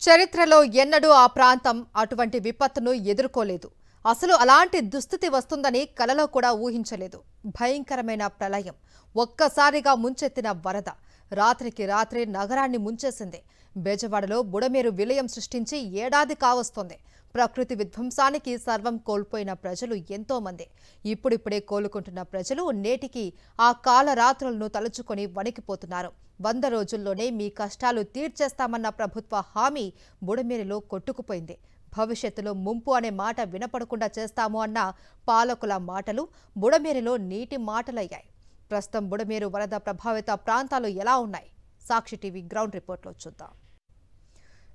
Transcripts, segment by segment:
చరిత్రలో ఎన్నడూ ఆ ప్రాంతం అటువంటి విపత్తును ఎదుర్కోలేదు. అసలు అలాంటి దుస్థితి వస్తుందని కలలో కూడా ఊహించలేదు. భయంకరమైన ప్రళయం, ఒక్కసారిగా ముంచెత్తిన వరద రాత్రికి రాత్రే నగరాన్ని ముంచేసింది. బెజవాడలో బుడమేరు విలయం సృష్టించి ఏడాది కావస్తోంది. ప్రకృతి విధ్వంసానికి సర్వం కోల్పోయిన ప్రజలు ఎంతో మంది. ఇప్పుడిప్పుడే కోలుకుంటున్న ప్రజలు నేటికి ఆ కాలరాత్రులను తలుచుకొని వణికిపోతున్నారు. 100 రోజుల్లోనే మీ కష్టాలు తీర్చేస్తామన్న ప్రభుత్వ హామీ బుడమేరులో కొట్టుకుపోయింది. భవిష్యత్తులో ముంపు అనే మాట వినపడకుండా చేస్తాము అన్న పాలకుల మాటలు బుడమేరులో నీటి మాటలయ్యాయి. ప్రస్తుతం బుడమేరు వరద ప్రభావిత ప్రాంతాలు ఎలా ఉన్నాయి? సాక్షి టీవీ గ్రౌండ్ రిపోర్ట్లో చూద్దాం.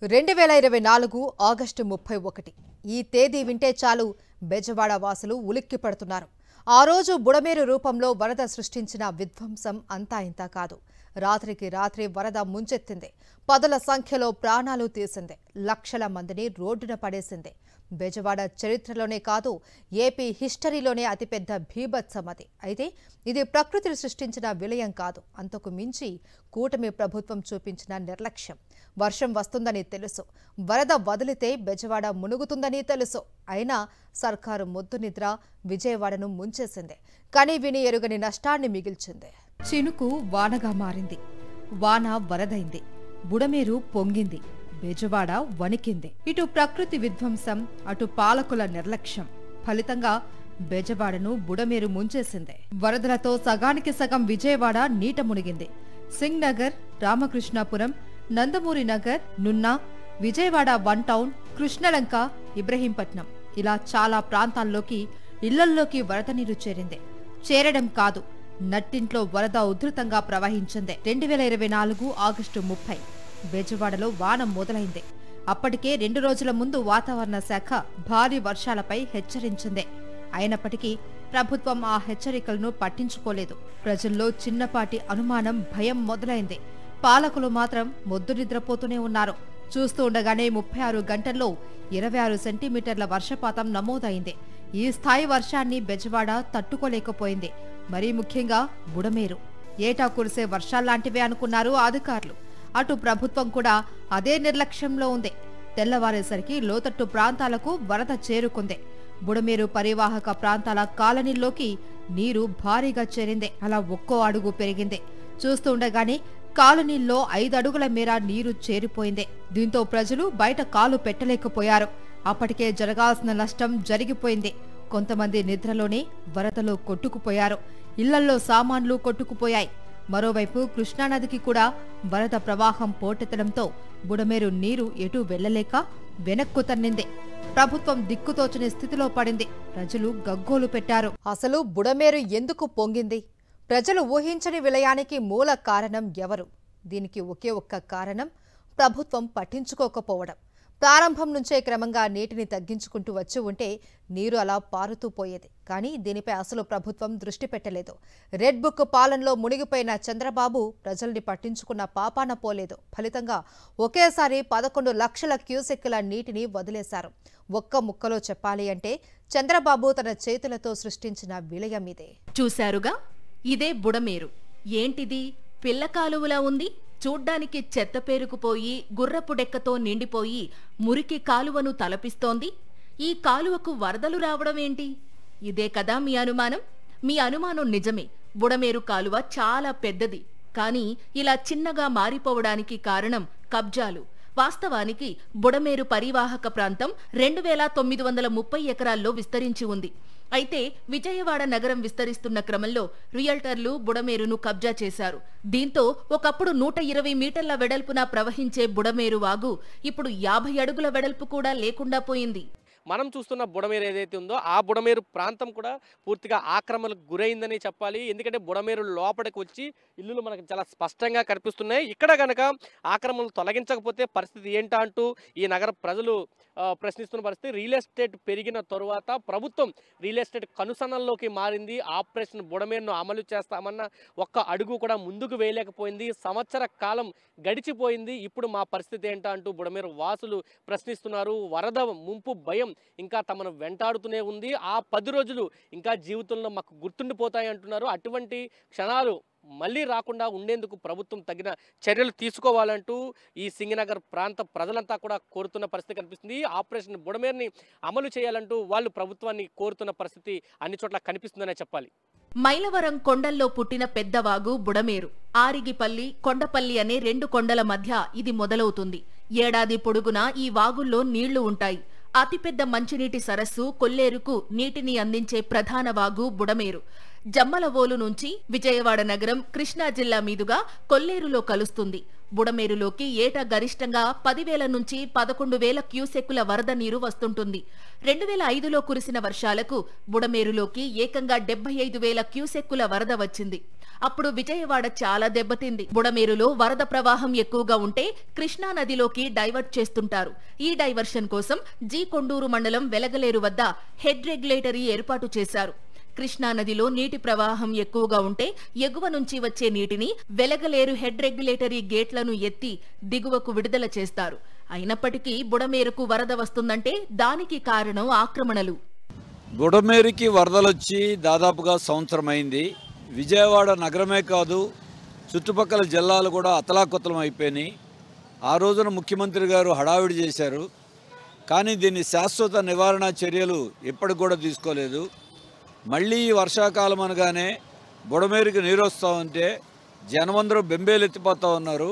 2024 ఆగస్టు 31 ఈ తేదీ వింటే చాలు బెజవాడ వాసులు ఉలిక్కి పడుతున్నారు. ఆ రోజు బుడమేరు రూపంలో వరద సృష్టించిన విధ్వంసం అంతా ఇంతా కాదు. రాత్రికి రాత్రి వరద ముంచెత్తింది. పదుల సంఖ్యలో ప్రాణాలు తీసింది. లక్షల మందిని రోడ్డున పడేసింది. బెజవాడ చరిత్రలోనే కాదు, ఏపీ హిస్టరీలోనే అతిపెద్ద భీభత్సం అది. అయితే ఇది ప్రకృతిని సృష్టించిన విలయం కాదు, అంతకు మించి కూటమి ప్రభుత్వం చూపించిన నిర్లక్ష్యం. వర్షం వస్తుందని తెలుసు, వరద వదిలితే బెజవాడ మునుగుతుందని తెలుసు. అయినా సర్కారు మొద్దు నిద్ర విజయవాడను ముంచేసింది. కానీ విని ఎరుగని నష్టాన్ని మిగిల్చింది. చినుకు వానగా మారింది. వాన వరదైంది. బుడమేరు పొంగింది. బెజవాడ వణికింది. ఇటు ప్రకృతి విధ్వంసం, అటు పాలకుల నిర్లక్ష్యం. ఫలితంగా బెజవాడను బుడమేరు ముంచేసింది. వరదలతో సగానికి సగం విజయవాడ నీట మునిగింది. సింగ్ నగర్, రామకృష్ణాపురం, నందమూరి నగర్, నున్నా, విజయవాడ 1 టౌన్, కృష్ణలంక, ఇబ్రహీంపట్నం ఇలా చాలా ప్రాంతాల్లోకి ఇళ్లల్లోకి వరద నీరు చేరింది. చేరడం కాదు, నట్టింట్లో వరద ఉధృతంగా ప్రవహించింది. 2024 ఆగస్టు 30 బెజవాడలో వాన మొదలైంది. అప్పటికే 2 రోజుల ముందు వాతావరణ శాఖ భారీ వర్షాలపై హెచ్చరించింది. అయినప్పటికీ ప్రభుత్వం ఆ హెచ్చరికలను పట్టించుకోలేదు. ప్రజల్లో చిన్నపాటి అనుమానం, భయం మొదలైంది. పాలకులు మాత్రం మొద్దు నిద్రపోతూనే ఉన్నారు. చూస్తూ ఉండగానే 36 గంటల్లో 26 సెంటీమీటర్ల వర్షపాతం నమోదైంది. ఈ స్థాయి వర్షాన్ని బెజవాడ తట్టుకోలేకపోయింది. మరీ ముఖ్యంగా బుడమేరు. ఏటా కురిసే వర్షాల్లాంటివే అనుకున్నారు అధికారులు. అటు ప్రభుత్వం కూడా అదే నిర్లక్ష్యంలో ఉంది. తెల్లవారేసరికి లోతట్టు ప్రాంతాలకు వరద చేరుకుంది. బుడమేరు పరివాహక ప్రాంతాల కాలనీల్లోకి నీరు భారీగా చేరింది. అలా ఒక్కో అడుగు పెరిగింది. చూస్తూ ఉండగానే కాలనీల్లో 5 అడుగుల మేర నీరు చేరిపోయింది. దీంతో ప్రజలు బయట కాలు పెట్టలేకపోయారు. అప్పటికే జరగాల్సిన నష్టం జరిగిపోయింది. కొంతమంది నిద్రలోనే వరదలో కొట్టుకుపోయారు. ఇళ్లల్లో సామాన్లు కొట్టుకుపోయాయి. మరోవైపు కృష్ణానదికి కూడా వరద ప్రవాహం పోటెత్తడంతో బుడమేరు నీరు ఎటూ వెళ్లలేక వెనక్కు తన్నింది. ప్రభుత్వం దిక్కుతోచని స్థితిలో పడింది. ప్రజలు గగ్గోలు పెట్టారు. అసలు బుడమేరు ఎందుకు పొంగింది? ప్రజలు ఊహించని విలయానికి మూల కారణం ఎవరు? దీనికి ఒకే ఒక్క కారణం, ప్రభుత్వం పట్టించుకోకపోవడం. ప్రారంభం నుంచే క్రమంగా నీటిని తగ్గించుకుంటూ వచ్చి ఉంటే నీరు అలా పారుతూ పోయేది. కానీ దీనిపై అసలు ప్రభుత్వం దృష్టి పెట్టలేదు. రెడ్ బుక్ పాలనలో మునిగిపోయిన చంద్రబాబు ప్రజల్ని పట్టించుకున్న పాపాన పోలేదు. ఫలితంగా ఒకేసారి 11 లక్షల క్యూసెక్కుల నీటిని వదిలేశారు. ఒక్క ముక్కలో చెప్పాలి అంటే చంద్రబాబు తన చేతులతో సృష్టించిన విలయం ఇదే. చూశారుగా, ఇదే బుడమేరు. ఏంటిది, పిల్ల కాలువలా ఉంది? చూడ్డానికి చెత్త పేరుకుపోయి గుర్రపుడెక్కతో నిండిపోయి మురికి కాలువను తలపిస్తోంది. ఈ కాలువకు వరదలు రావడమేంటి? ఇదే కదా మీ అనుమానం? మీ అనుమానం నిజమే. బుడమేరు కాలువ చాలా పెద్దది. కానీ ఇలా చిన్నగా మారిపోవడానికి కారణం కబ్జాలు. వాస్తవానికి బుడమేరు పరివాహక ప్రాంతం 2930 ఎకరాల్లో విస్తరించి ఉంది. అయితే విజయవాడ నగరం విస్తరిస్తున్న క్రమంలో రియల్టర్లు బుడమేరును కబ్జా చేశారు. దీంతో ఒకప్పుడు 120 మీటర్ల వెడల్పున ప్రవహించే బుడమేరు వాగు ఇప్పుడు 50 అడుగుల వెడల్పు కూడా లేకుండా పోయింది. మనం చూస్తున్న బుడమేరు ఏదైతే ఉందో ఆ బుడమేరు ప్రాంతం కూడా పూర్తిగా ఆక్రమణకు గురైందని చెప్పాలి. ఎందుకంటే బుడమేరు లోపలికి వచ్చి ఇల్లులు మనకు చాలా స్పష్టంగా కనిపిస్తున్నాయి. ఇక్కడ కనుక ఆక్రమణలు తొలగించకపోతే పరిస్థితి ఏంటా అంటూ ఈ నగర ప్రజలు ప్రశ్నిస్తున్న పరిస్థితి. రియల్ ఎస్టేట్ పెరిగిన తరువాత ప్రభుత్వం రియల్ ఎస్టేట్ కనుసన్నల్లోకి మారింది. ఆపరేషన్ బుడమేరును అమలు చేస్తామన్న ఒక్క అడుగు కూడా ముందుకు వేయలేకపోయింది. సంవత్సర కాలం గడిచిపోయింది. ఇప్పుడు మా పరిస్థితి ఏంటా అంటూ బుడమేరు వాసులు ప్రశ్నిస్తున్నారు. వరద ముంపు భయం ఇంకా తమను వెంటాడుతూనే ఉంది. ఆ 10 రోజులు ఇంకా జీవితంలో మాకు గుర్తుండిపోతాయి అంటున్నారు. అటువంటి క్షణాలు మళ్ళీ రాకుండా ఉండేందుకు ప్రభుత్వం తగిన చర్యలు తీసుకోవాలంటూ ఈ సింగనగర్ ప్రాంత ప్రజలంతా కూడా కోరుతున్న పరిస్థితి కనిపిస్తుంది. ఆపరేషన్ బుడమేరుని అమలు చేయాలంటూ వాళ్ళు ప్రభుత్వాన్ని కోరుతున్న పరిస్థితి అన్ని చోట్ల కనిపిస్తుందనే చెప్పాలి. మైలవరం కొండల్లో పుట్టిన పెద్దవాగు బుడమేరు. ఆరిగిపల్లి, కొండపల్లి అనే 2 కొండల మధ్య ఇది మొదలవుతుంది. ఏడాది పొడుగునా ఈ వాగుల్లో నీళ్లు ఉంటాయి. అతిపెద్ద మంచినీటి సరస్సు కొల్లేరుకు నీటిని అందించే ప్రధాన వాగు బుడమేరు. జమ్మలవోలు నుంచి విజయవాడ నగరం కృష్ణా జిల్లా మీదుగా కొల్లేరులో కలుస్తుంది. బుడమేరులోకి ఏటా గరిష్టంగా 10,000 నుంచి 11,000 క్యూసెక్కుల వరద నీరు వస్తుంటుంది. 2005లో కురిసిన వర్షాలకు బుడమేరులోకి ఏకంగా 75,000 క్యూసెక్కుల వరద వచ్చింది. అప్పుడు విజయవాడ చాలా దెబ్బతింది. బుడమేరులో వరద ప్రవాహం ఎక్కువగా ఉంటే కృష్ణా నదిలోకి డైవర్ట్ చేస్తుంటారు. ఈ డైవర్షన్ కోసం జి కొండూరు మండలం వెలగలేరు వద్ద హెడ్ రెగ్యులేటరీ ఏర్పాటు చేశారు. కృష్ణానదిలో నీటి ప్రవాహం ఎక్కువగా ఉంటే ఎగువ నుంచి వచ్చే నీటిని వెలగలేరు హెడ్ రెగ్యులేటరీ గేట్లను ఎత్తి దిగువకు విడుదల చేస్తారు. అయినప్పటికీ బుడమేరుకు వరద వస్తుందంటే దానికి కారణం ఆక్రమణలు. బుడమేరుకి వరదలొచ్చి దాదాపుగా సంవత్సరమైంది. విజయవాడ నగరమే కాదు, చుట్టుపక్కల జిల్లాలు కూడా అతలాకుతలం అయిపోయినాయి. ఆ రోజున ముఖ్యమంత్రి గారు హడావిడి చేశారు, కానీ దీన్ని శాశ్వత నివారణ చర్యలు ఇప్పటికి కూడా తీసుకోలేదు. మళ్ళీ ఈ వర్షాకాలం అనగానే బుడమేరుకి నీరు వస్తూ ఉంటే జనమందరూ బెంబేలెత్తిపోతా ఉన్నారు.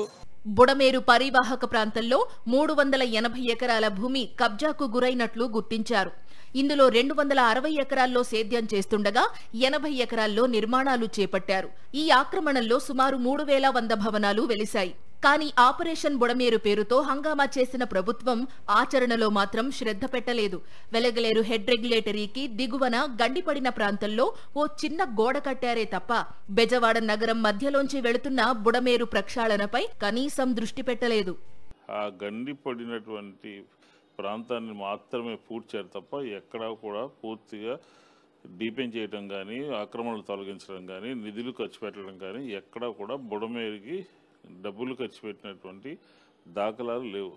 బుడమేరు పరివాహక ప్రాంతంలో 380 ఎకరాల భూమి కబ్జాకు గురైనట్లు గుర్తించారు. ఇందులో 260 ఎకరాల్లో సేద్యం చేస్తుండగా 80 ఎకరాల్లో నిర్మాణాలు చేపట్టారు. ఈ ఆక్రమణల్లో సుమారు 3,100 భవనాలు వెలిశాయి. కానీ ఆపరేషన్ బుడమేరు పేరుతో హంగామా చేసిన ప్రభుత్వం ఆచరణలో మాత్రం శ్రద్ధ పెట్టలేదు. వెలగలేరు హెడ్ రెగ్యులేటరీకి దిగువన గండిపడిన ప్రాంతంలో ఓ చిన్న గోడ కట్టారే తప్ప బెజవాడ నగరం మధ్యలోంచి వెళుతున్న బుడమేరు ప్రక్షాళనపై కనీసం దృష్టి పెట్టలేదు. ఆ గండిపడినటువంటి ప్రాంతాన్ని మాత్రమే పూడ్చారు తప్ప ఎక్కడా కూడా పూర్తిగా డీపెన్ చేయడం కానీ, ఆక్రమణలు తొలగించడం కానీ, నిధులు ఖర్చు పెట్టడం కానీ ఎక్కడా కూడా బుడమేరుకి డబ్బులు ఖర్చు పెట్టినటువంటి దాఖలాలు లేవు.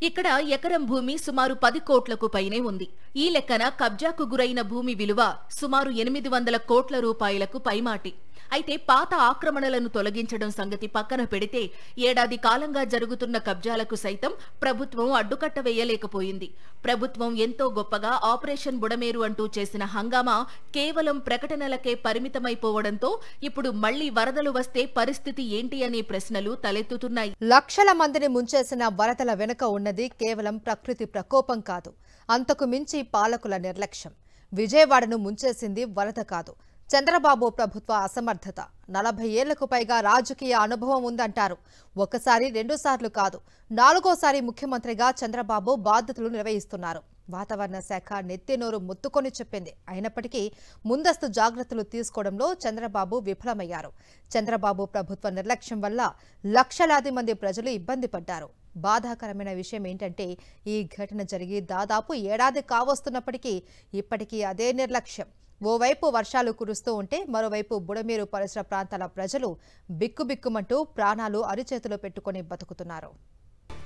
ఇక్కడ ఎకరం భూమి సుమారు 10 కోట్లకు పైనే ఉంది. ఈ లెక్కన కబ్జాకు గురైన భూమి విలువ సుమారు 800 కోట్ల రూపాయలకు పైమాటి. అయితే పాత ఆక్రమణలను తొలగించడం సంగతి పక్కన పెడితే ఏడాది కాలంగా జరుగుతున్న కబ్జాలకు సైతం ప్రభుత్వం అడ్డుకట్ట వేయలేకపోయింది. ప్రభుత్వం ఎంతో గొప్పగా ఆపరేషన్ బుడమేరు అంటూ చేసిన హంగామా కేవలం ప్రకటనలకే పరిమితమైపోవడంతో ఇప్పుడు మళ్లీ వరదలు వస్తే పరిస్థితి ఏంటి అనే ప్రశ్నలు తలెత్తుతున్నాయి. లక్షల మందిని ముంచేసిన వరదల వెనుక ఉన్నది కేవలం ప్రకృతి ప్రకోపం కాదు, అంతకు మించి పాలకుల నిర్లక్ష్యం. విజయవాడను ముంచేసింది వరద కాదు, చంద్రబాబు ప్రభుత్వ అసమర్థత. 40 ఏళ్లకు పైగా రాజకీయ అనుభవం ఉందంటారు. ఒకసారి 2 సార్లు కాదు, 4వ ముఖ్యమంత్రిగా చంద్రబాబు బాధ్యతలు నిర్వహిస్తున్నారు. వాతావరణ శాఖ నెత్తినోరు ముత్తుకొని చెప్పింది. అయినప్పటికీ ముందస్తు జాగ్రత్తలు తీసుకోవడంలో చంద్రబాబు విఫలమయ్యారు. చంద్రబాబు ప్రభుత్వ నిర్లక్ష్యం వల్ల లక్షలాది మంది ప్రజలు ఇబ్బంది పడ్డారు. బాధాకరమైన విషయం ఏంటంటే ఈ ఘటన జరిగి దాదాపు ఏడాది కావస్తున్నప్పటికీ ఇప్పటికీ అదే నిర్లక్ష్యం. ఓవైపు వర్షాలు కురుస్తూ ఉంటే మరోవైపు బుడమేరు పరిసర ప్రాంతాల ప్రజలు బిక్కుబిక్కుమంటూ ప్రాణాలు అరిచేతిలో పెట్టుకుని బతుకుతున్నారు.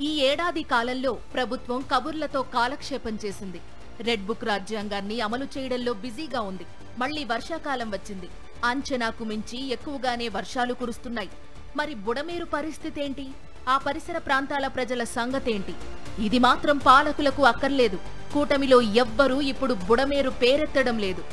ఈ ఏడాది కాలంలో ప్రభుత్వం కబుర్లతో కాలక్షేపం చేసింది. రెడ్ బుక్ రాజ్యాంగాన్ని అమలు చేయడంలో బిజీగా ఉంది. మళ్లీ వర్షాకాలం వచ్చింది. అంచనాకు మించి ఎక్కువగానే వర్షాలు కురుస్తున్నాయి. మరి బుడమేరు పరిస్థితి ఏంటి? ఆ పరిసర ప్రాంతాల ప్రజల సంగతేంటి? ఇది మాత్రం పాలకులకు అక్కర్లేదు. కూటమిలో ఎవ్వరూ ఇప్పుడు బుడమేరు పేరెత్తడం లేదు.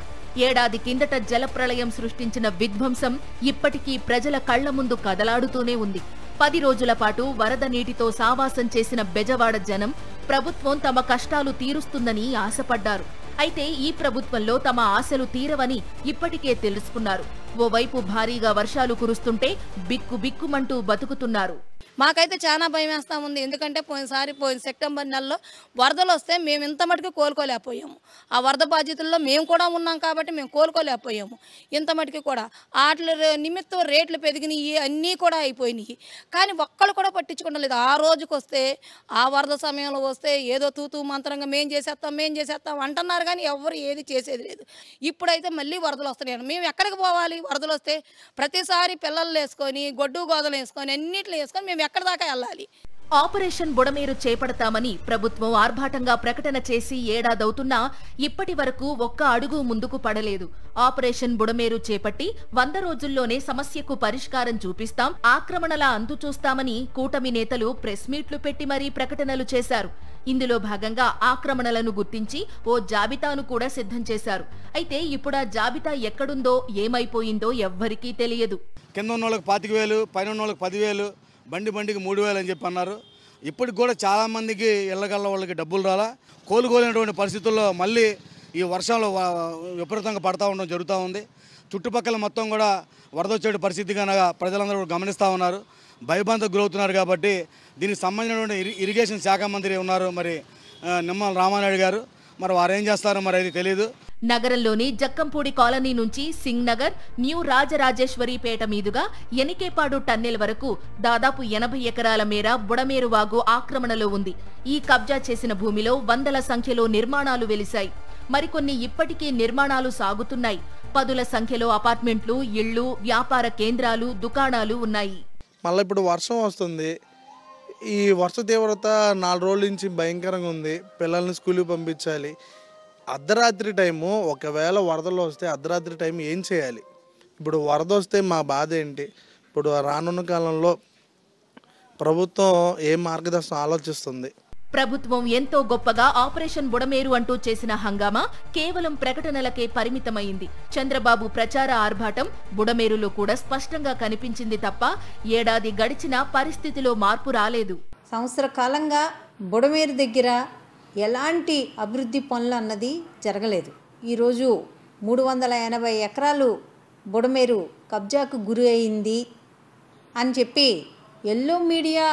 ఏడాది కిందట జలప్రళయం సృష్టించిన విధ్వంసం ఇప్పటికీ ప్రజల కళ్ల ముందు కదలాడుతూనే ఉంది. 10 రోజుల పాటు వరద నీటితో సావాసం చేసిన బెజవాడ జనం ప్రభుత్వం తమ కష్టాలు తీరుస్తుందని ఆశపడ్డారు. అయితే ఈ ప్రభుత్వంలో తమ ఆశలు తీరవని ఇప్పటికే తెలుసుకున్నారు. ఓవైపు భారీగా వర్షాలు కురుస్తుంటే బిక్కుబిక్కుమంటూ బతుకుతున్నారు. మాకైతే చాలా భయం వేస్తూ ఉంది. ఎందుకంటే పోయిన సెప్టెంబర్ నెలలో వరదలు వస్తే మేము ఇంత మటుకు కోలుకోలేకపోయాము. ఆ వరద బాధ్యతల్లో మేము కూడా ఉన్నాం కాబట్టి మేము కోలుకోలేకపోయాము. ఇంత మటుకు కూడా వాటి నిమిత్తం రేట్లు పెరిగినాయి, అన్నీ కూడా అయిపోయినాయి. కానీ ఒక్కళ్ళు కూడా పట్టించుకోవడం లేదు. ఆ రోజుకి వస్తే, ఆ వరద సమయంలో వస్తే ఏదో తూతూ మంత్రంగా మేం చేసేస్తాం అంటున్నారు, కానీ ఎవరు ఏది చేసేది లేదు. ఇప్పుడైతే మళ్ళీ వరదలు వస్తున్నాయి. మేము ఎక్కడికి పోవాలి? వరదలు వస్తే ప్రతిసారి పిల్లలు వేసుకొని, గొడ్డు గోదలు వేసుకొని, అన్నిట్లు వేసుకొని మేము ఎక్కడి దాకా వెళ్ళాలి? ఆపరేషన్ బుడమేరు చేపడతామని ప్రభుత్వం ఆర్భాటంగా ప్రకటన చేసి ఏడాదవుతున్నా ఇప్పటి వరకు ఒక్క అడుగు ముందుకు పడలేదు. ఆపరేషన్ బుడమేరు చేపట్టి 100 రోజుల్లోనే సమస్యకు పరిష్కారం చూపిస్తాం, ఆక్రమణల అంతు చూస్తామని కూటమి నేతలు ప్రెస్ మీట్లు పెట్టి మరీ ప్రకటనలు చేశారు. ఇందులో భాగంగా ఆక్రమణలను గుర్తించి ఓ జాబితాను కూడా సిద్ధం చేశారు. అయితే ఇప్పుడా జాబితా ఎక్కడుందో ఏమైపోయిందో ఎవ్వరికీ తెలియదు. కింద ఉన్న వాళ్ళకి 25,000, పైన ఉన్న వాళ్ళకి 10,000, బండికి 3,000 అని చెప్పి అన్నారు. ఇప్పటికి కూడా చాలామందికి ఇళ్ళగల్ల వాళ్ళకి డబ్బులు రాలా. కోలుకోలేనటువంటి పరిస్థితుల్లో మళ్ళీ ఈ వర్షాలు విపరీతంగా పడతా ఉండడం జరుగుతూ ఉంది. చుట్టుపక్కల మొత్తం కూడా వరద వచ్చే పరిస్థితి కనుక ప్రజలందరూ కూడా గమనిస్తూ ఉన్నారు, భయభ్రాంతికి గురవుతున్నారు. కాబట్టి దీనికి సంబంధించినటువంటి ఇరిగేషన్ శాఖ మంత్రి ఉన్నారు మరి నిమ్మల రామానాయుడు గారు, మరి వారు ఏం చేస్తారో మరి అది తెలియదు. నగరంలోని జక్కంపూడి కాలనీ నుంచి సింగ్ నగర్, న్యూ రాజరాజేశ్వరిపేట మీదుగా ఎనికేపాడు టన్నెల్ వరకు దాదాపు 80 ఎకరాల మేర బుడమేరు వాగు ఆక్రమణలో ఉంది. ఈ కబ్జా చేసిన భూమిలో వందల సంఖ్యలో నిర్మాణాలు వెలిశాయి. మరికొన్ని ఇప్పటికీ నిర్మాణాలు సాగుతున్నాయి. పదుల సంఖ్యలో అపార్ట్మెంట్లు, ఇళ్లు, వ్యాపార కేంద్రాలు, దుకాణాలు ఉన్నాయి. మళ్ళీ ఇప్పుడు వర్షం వస్తుంది. ఈ వర్ష తీవ్రత 4 రోజుల నుంచి భయంకరంగా ఉంది. పిల్లల్ని స్కూల్కి పంపించాలి. అర్ధరాత్రి టైము, ఒకవేళ వరదలు వస్తే అర్ధరాత్రి టైం ఏం చేయాలి? ఇప్పుడు వరద వస్తే మా బాధ ఏంటి? ఇప్పుడు రానున్న కాలంలో ప్రభుత్వం ఏ మార్గదర్శనం ఆలోచిస్తుంది? ప్రభుత్వం ఎంతో గొప్పగా ఆపరేషన్ బుడమేరు అంటూ చేసిన హంగామా కేవలం ప్రకటనలకే పరిమితమైంది. చంద్రబాబు ప్రచార ఆర్భాటం బుడమేరులో కూడా స్పష్టంగా కనిపించింది తప్ప ఏడాది గడిచినా పరిస్థితిలో మార్పు రాలేదు. సంవత్సర కాలంగా బుడమేరు దగ్గర ఎలాంటి అభివృద్ధి పనులు అన్నది జరగలేదు. ఈరోజు 380 ఎకరాలు బుడమేరు కబ్జాకు గురి అయింది అని చెప్పి ఎల్లో మీడియా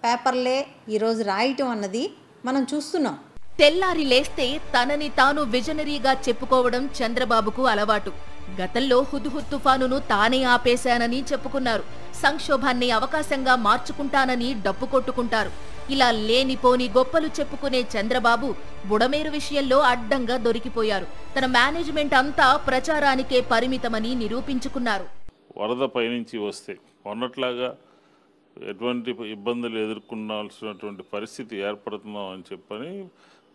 పేపర్లే ఈరోజు రాయటం అన్నది మనం చూస్తున్నాం. తెల్లారి లేస్తే తనని తాను విజనరీగా చెప్పుకోవడం చంద్రబాబుకు అలవాటు. గతంలో హుద్హుద్ తుఫానును తానే ఆపేశానని చెప్పుకున్నారు. సంక్షోభాన్ని అవకాశంగా మార్చుకుంటానని డప్పు కొట్టుకుంటారు. ఇలా లేనిపోని గొప్పలు చెప్పుకునే చంద్రబాబు బుడమేరు విషయంలో అడ్డంగా దొరికిపోయారు. తన మేనేజ్మెంట్ అంతా ప్రచారానికే పరిమితమని నిరూపించుకున్నారు. వరద పైనుంచి వస్తే మొన్నట్లాగా ఎటువంటి ఇబ్బందులు ఎదుర్కొనాల్సినటువంటి పరిస్థితి ఏర్పడుతున్నాం అని చెప్పని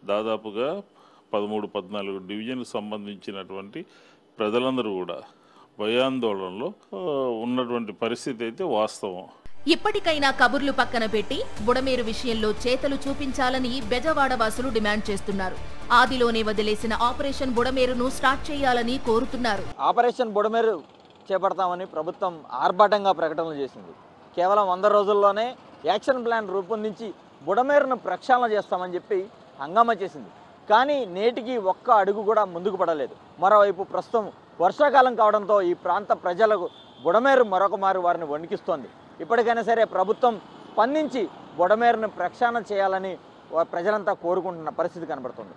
దాదాపుగా 13-14 డివిజన్కు సంబంధించినటువంటి ప్రజలందరూ కూడా భయాందోళనలో ఉన్నటువంటి పరిస్థితి అయితే వాస్తవం. ఇప్పటికైనా కబుర్లు పక్కన పెట్టి బుడమేరు విషయంలో చేతలు చూపించాలని బెజవాడ వాసులు డిమాండ్ చేస్తున్నారు. ఆదిలోనే వదిలేసిన ఆపరేషన్ బుడమేరును స్టార్ట్ చేయాలని కోరుతున్నారు. ఆపరేషన్ బుడమేరు చేపడతామని ప్రభుత్వం ఆర్భాటంగా ప్రకటనలు చేసింది. కేవలం 100 రోజుల్లోనే యాక్షన్ ప్లాన్ రూపొందించి బుడమేరును ప్రక్షాళన చేస్తామని చెప్పి హంగామా చేసింది. కానీ నేటికి ఒక్క అడుగు కూడా ముందుకు పడలేదు. మరోవైపు ప్రస్తుతం వర్షాకాలం కావడంతో ఈ ప్రాంత ప్రజలకు బుడమేరు మరొక మారు వారిని వణికిస్తోంది. ఇప్పటికైనా సరే ప్రభుత్వం స్పందించి బుడమేరును ప్రక్షాళన చేయాలని ప్రజలంతా కోరుకుంటున్న పరిస్థితి కనబడుతుంది.